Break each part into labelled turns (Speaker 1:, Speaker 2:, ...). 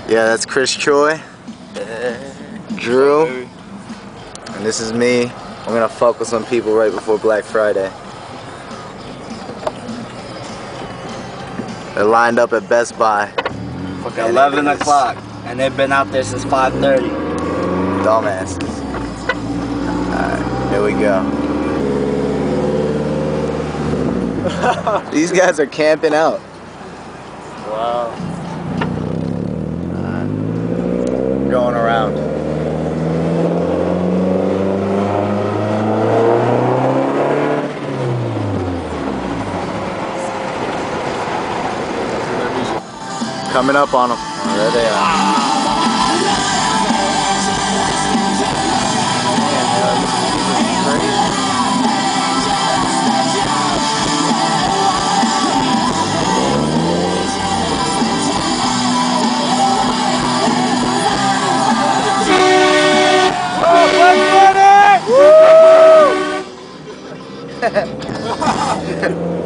Speaker 1: Yeah, that's Chris Choi, Drew, and this is me. I'm gonna fuck with some people right before Black Friday. They're lined up at Best Buy.
Speaker 2: Fucking 11 o'clock, and they've been out there since 5:30.
Speaker 1: Dumbasses. Alright, here we go. These guys are camping out.
Speaker 2: Wow.
Speaker 1: Going around. Coming up on them. Oh, there they are.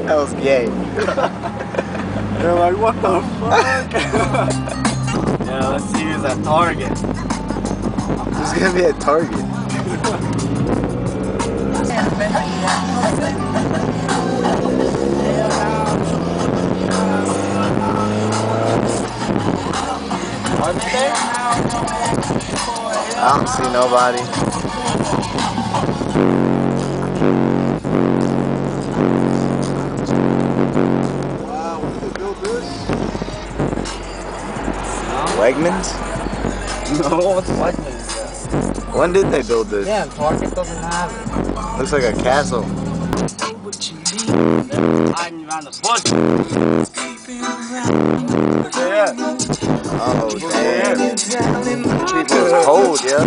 Speaker 1: That was gay.
Speaker 2: They're like, what the fuck? Yeah, let's see who's at Target.
Speaker 1: Who's gonna be at Target? I don't see nobody. Wegmans?
Speaker 2: No, what's Wegmans?
Speaker 1: When did they build this?
Speaker 2: Yeah, Target doesn't have it.
Speaker 1: Looks like a castle.
Speaker 2: Hiding around the bush. Yeah.
Speaker 1: Oh, damn. People is cold, yeah.